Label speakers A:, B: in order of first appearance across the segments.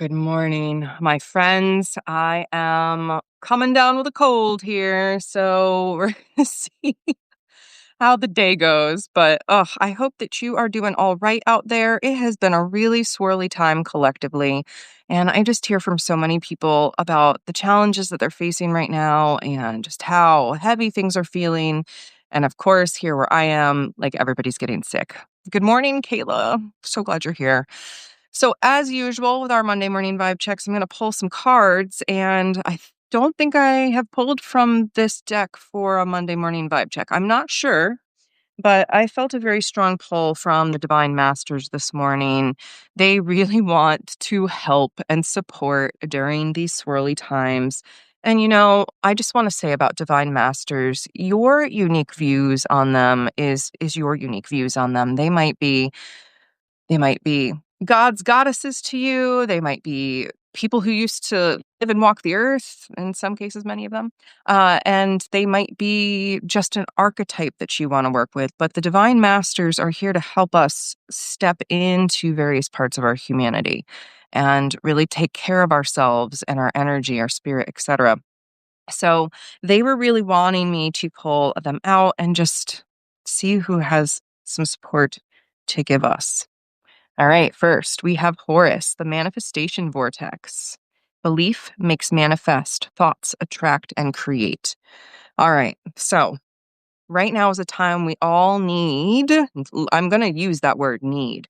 A: Good morning, my friends. I am coming down with a cold here, so we're gonna see how the day goes. But I hope that you are doing all right out there. It has been a really swirly time collectively, and I just hear from so many people about the challenges that they're facing right now and just how heavy things are feeling. And of course, here where I am, like everybody's getting sick. Good morning, Kayla. So glad you're here. So, as usual with our Monday morning vibe checks, I'm going to pull some cards, and don't think I have pulled from this deck for a Monday morning vibe check. I'm not sure, but I felt a very strong pull from the Divine Masters this morning. They really want to help and support during these swirly times. And I just want to say about Divine Masters, your unique views on them is your unique views on them. They might be gods, goddesses to you. They might be people who used to live and walk the earth, in some cases, many of them. And they might be just an archetype that you want to work with. But the divine masters are here to help us step into various parts of our humanity and really take care of ourselves and our energy, our spirit, etc. So they were really wanting me to pull them out and just see who has some support to give us. All right, first we have Horus, the manifestation vortex. Belief makes manifest, thoughts attract and create. All right, so right now is a time we all need, I'm going to use that word need,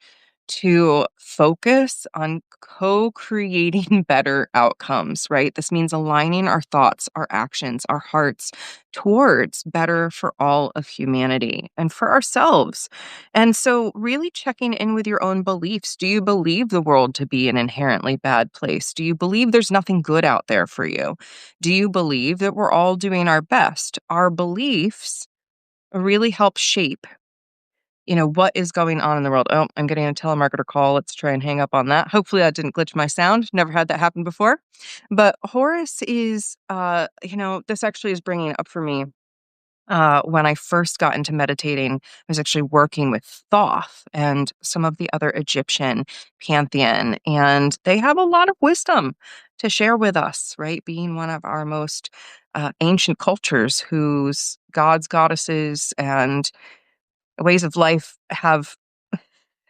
A: to focus on co-creating better outcomes, right? This means aligning our thoughts, our actions, our hearts towards better for all of humanity and for ourselves. And so really checking in with your own beliefs. Do you believe the world to be an inherently bad place? Do you believe there's nothing good out there for you? Do you believe that we're all doing our best? Our beliefs really help shape what is going on in the world. Oh, I'm getting a telemarketer call. Let's try and hang up on that. Hopefully that didn't glitch my sound. Never had that happen before. But Horus is, this actually is bringing up for me. When I first got into meditating, I was actually working with Thoth and some of the other Egyptian pantheon, and they have a lot of wisdom to share with us, right? Being one of our most ancient cultures whose gods, goddesses, and ways of life have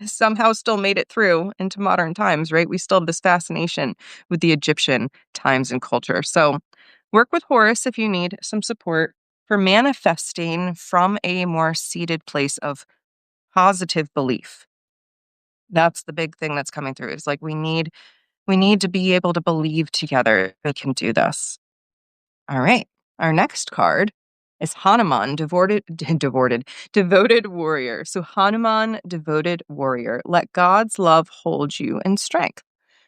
A: somehow still made it through into modern times, right? We still have this fascination with the Egyptian times and culture. So work with Horus if you need some support for manifesting from a more seated place of positive belief. That's the big thing that's coming through. Is like we need to be able to believe together we can do this. All right. Our next card is Hanuman, devoted warrior. So Hanuman, devoted warrior. Let God's love hold you in strength.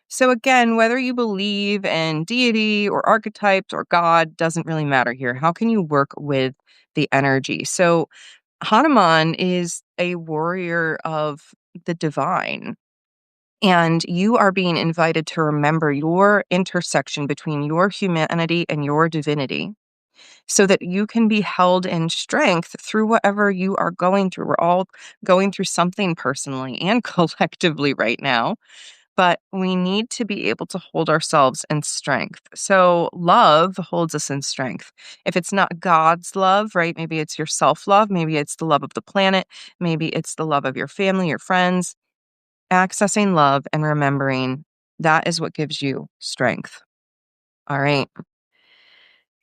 A: So again, whether you believe in deity or archetypes or God doesn't really matter here. How can you work with the energy? So Hanuman is a warrior of the divine. And you are being invited to remember your intersection between your humanity and your divinity so that you can be held in strength through whatever you are going through. We're all going through something personally and collectively right now, but we need to be able to hold ourselves in strength. So love holds us in strength. If it's not God's love, right? Maybe it's your self-love, maybe it's the love of the planet, maybe it's the love of your family, your friends. Accessing love and remembering that is what gives you strength. All right.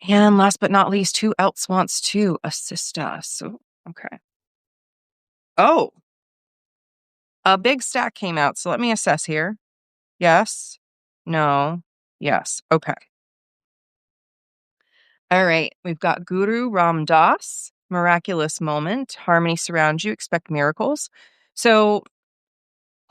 A: And last but not least, who else wants to assist us? Okay. Oh, a big stack came out. So let me assess here. Yes. No. Yes. Okay. All right. We've got Guru Ram Das, miraculous moment, harmony surrounds you, expect miracles. So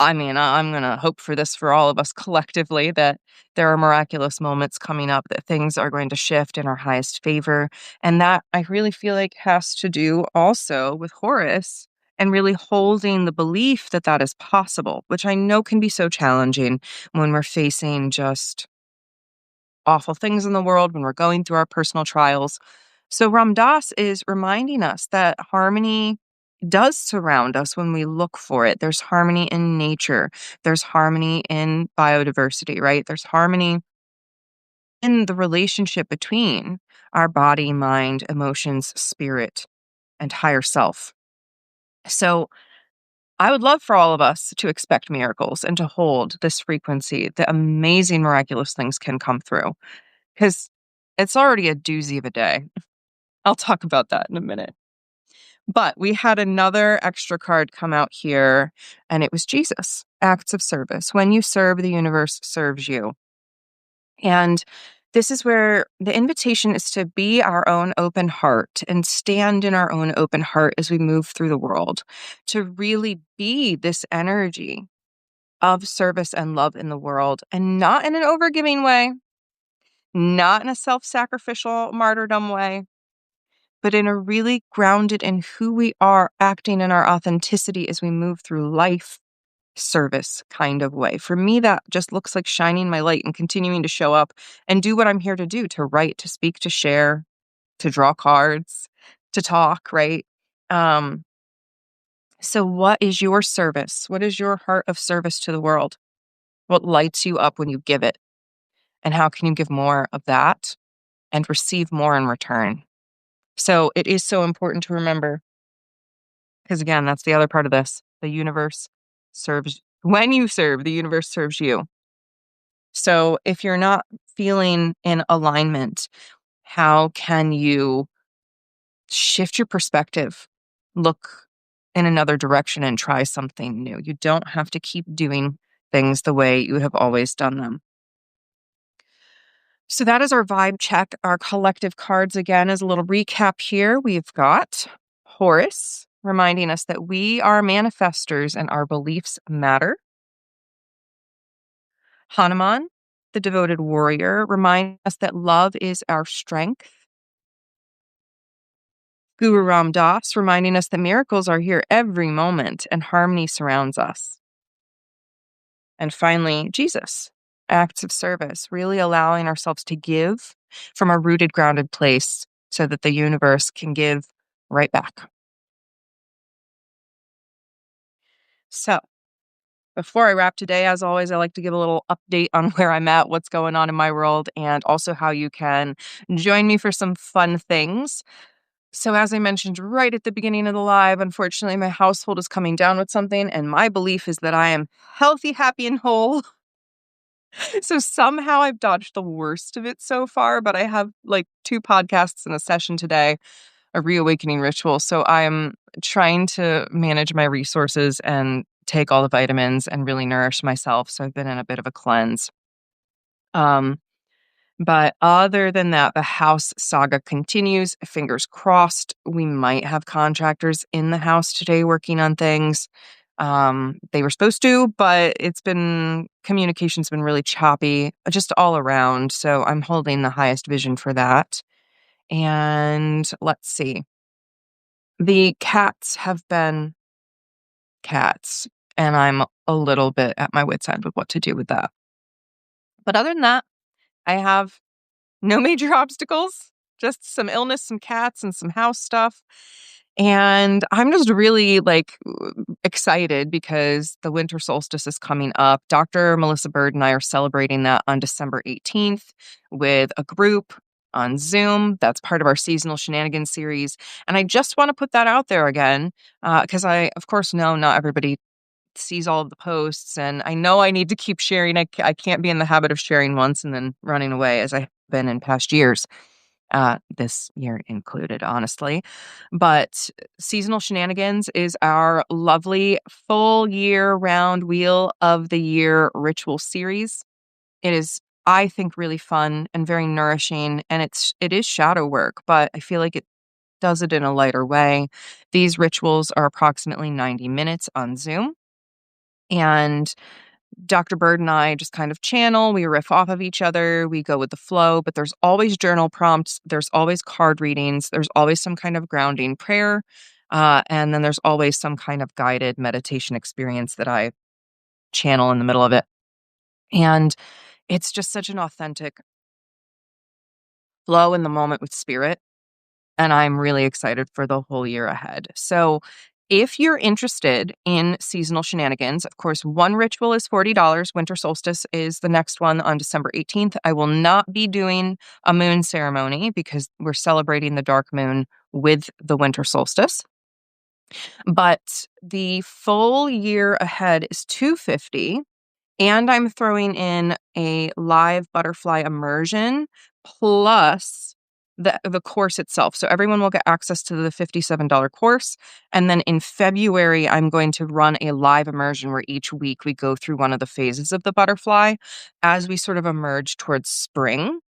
A: I mean, I'm going to hope for this for all of us collectively, that there are miraculous moments coming up, that things are going to shift in our highest favor. And that I really feel like has to do also with Horus and really holding the belief that that is possible, which I know can be so challenging when we're facing just awful things in the world, when we're going through our personal trials. So Ram Dass is reminding us that harmony does surround us when we look for it. There's harmony in nature. There's harmony in biodiversity, right? There's harmony in the relationship between our body, mind, emotions, spirit, and higher self. So I would love for all of us to expect miracles and to hold this frequency that amazing, miraculous things can come through because it's already a doozy of a day. I'll talk about that in a minute. But we had another extra card come out here, and it was Jesus, acts of service. When you serve, the universe serves you. And this is where the invitation is to be our own open heart and stand in our own open heart as we move through the world, to really be this energy of service and love in the world, and not in an overgiving way, not in a self sacrificial martyrdom way, but in a really grounded in who we are, acting in our authenticity as we move through life, service kind of way. For me, that just looks like shining my light and continuing to show up and do what I'm here to do, to write, to speak, to share, to draw cards, to talk, right? Um, so what is your service? What is your heart of service to the world? What lights you up when you give it? And how can you give more of that and receive more in return? So it is so important to remember, because again, that's the other part of this. The universe serves, when you serve, the universe serves you. So if you're not feeling in alignment, how can you shift your perspective, look in another direction and try something new? You don't have to keep doing things the way you have always done them. So that is our vibe check. Our collective cards, again, as a little recap here. We've got Horus reminding us that we are manifestors and our beliefs matter. Hanuman, the devoted warrior, reminds us that love is our strength. Guru Ram Das reminding us that miracles are here every moment and harmony surrounds us. And finally, Jesus, acts of service, really allowing ourselves to give from a rooted, grounded place so that the universe can give right back. So, before I wrap today, as always, I like to give a little update on where I'm at, what's going on in my world, and also how you can join me for some fun things. So, as I mentioned right at the beginning of the live, unfortunately, my household is coming down with something, and my belief is that I am healthy, happy, and whole. So, somehow I've dodged the worst of it so far, but I have like 2 podcasts and a session today, a reawakening ritual. So, I am trying to manage my resources and take all the vitamins and really nourish myself. So, I've been in a bit of a cleanse. Um, But other than that, the house saga continues. Fingers crossed. We might have contractors in the house today working on things. They were supposed to, but communication's been really choppy, just all around. So I'm holding the highest vision for that. And let's see. The cats have been cats, and I'm a little bit at my wit's end with what to do with that. But other than that, I have no major obstacles, just some illness, some cats, and some house stuff. And I'm just really excited because the winter solstice is coming up. Dr. Melissa Bird and I are celebrating that on December 18th with a group on Zoom. That's part of our seasonal shenanigans series. And I just want to put that out there again because I, of course, know not everybody sees all of the posts, and I know I need to keep sharing. I can't be in the habit of sharing once and then running away as I have been in past years, this year included, honestly. But Seasonal Shenanigans is our lovely full year round Wheel of the Year ritual series. It is, I think, really fun and very nourishing, and it is shadow work, but I feel like it does it in a lighter way. These rituals are approximately 90 minutes on Zoom. And Dr. Bird and I just kind of channel, we riff off of each other, we go with the flow, but there's always journal prompts, there's always card readings, there's always some kind of grounding prayer, and then there's always some kind of guided meditation experience that I channel in the middle of it. And it's just such an authentic flow in the moment with spirit. And I'm really excited for the whole year ahead. So If you're interested in seasonal shenanigans, of course, one ritual is $40. Winter solstice is the next one on December 18th. I will not be doing a moon ceremony because we're celebrating the dark moon with the winter solstice. But the full year ahead is $250. And I'm throwing in a live butterfly immersion plus the course itself. So everyone will get access to the $57 course. And then in February, I'm going to run a live immersion where each week we go through one of the phases of the butterfly as we sort of emerge towards spring.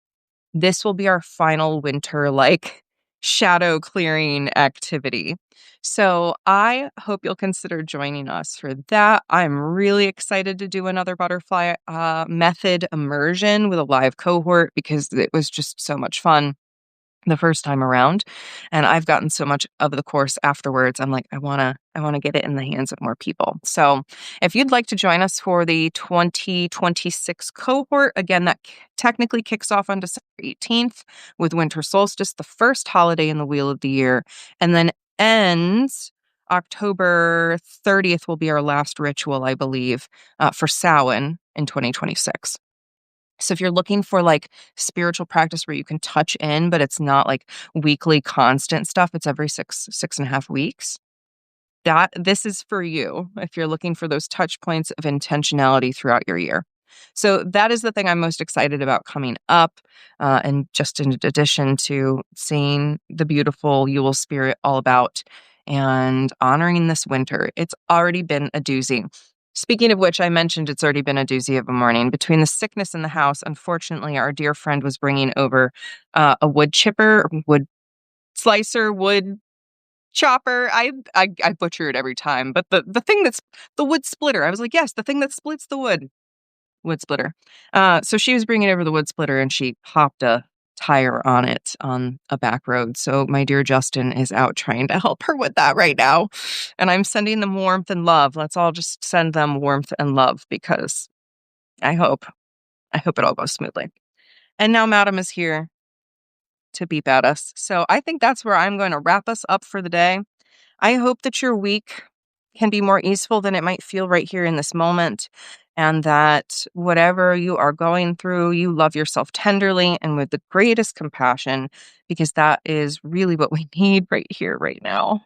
A: This will be our final winter, like, shadow clearing activity. So I hope you'll consider joining us for that. I'm really excited to do another butterfly method immersion with a live cohort because it was just so much fun the first time around, and I've gotten so much of the course afterwards. I'm like, I want to get it in the hands of more people. So if you'd like to join us for the 2026 cohort, again, that technically kicks off on December 18th with winter solstice, the first holiday in the wheel of the year, and then ends October 30th will be our last ritual, I believe, for Samhain in 2026. So if you're looking for like spiritual practice where you can touch in, but it's not like weekly constant stuff, it's every 6.5 weeks. This is for you if you're looking for those touch points of intentionality throughout your year. So that is the thing I'm most excited about coming up. And just in addition to seeing the beautiful Yule spirit all about and honoring this winter, it's already been a doozy. Speaking of which, I mentioned it's already been a doozy of a morning. Between the sickness in the house, unfortunately, our dear friend was bringing over a wood chipper, wood slicer, wood chopper. I butcher it every time, but the thing that's the wood splitter. I was like, yes, the thing that splits the wood splitter. So she was bringing over the wood splitter, and she popped a tire on it on a back road. So my dear Justin is out trying to help her with that right now, and I'm sending them warmth and love. Let's all just send them warmth and love because I hope it all goes smoothly. And now Madam is here to beep at us. So I think that's where I'm going to wrap us up for the day. I hope that your week can be more easeful than it might feel right here in this moment, and that whatever you are going through, you love yourself tenderly and with the greatest compassion, because that is really what we need right here, right now.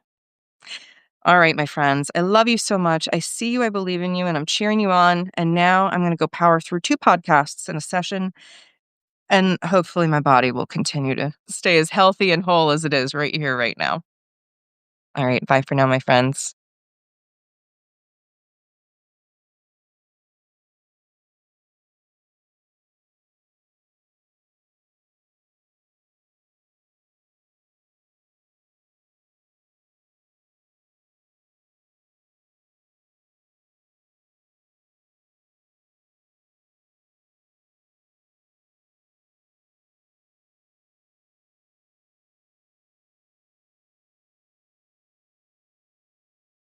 A: All right, my friends, I love you so much. I see you, I believe in you, and I'm cheering you on. And now I'm going to go power through 2 podcasts in a session, and hopefully my body will continue to stay as healthy and whole as it is right here, right now. All right, bye for now, my friends.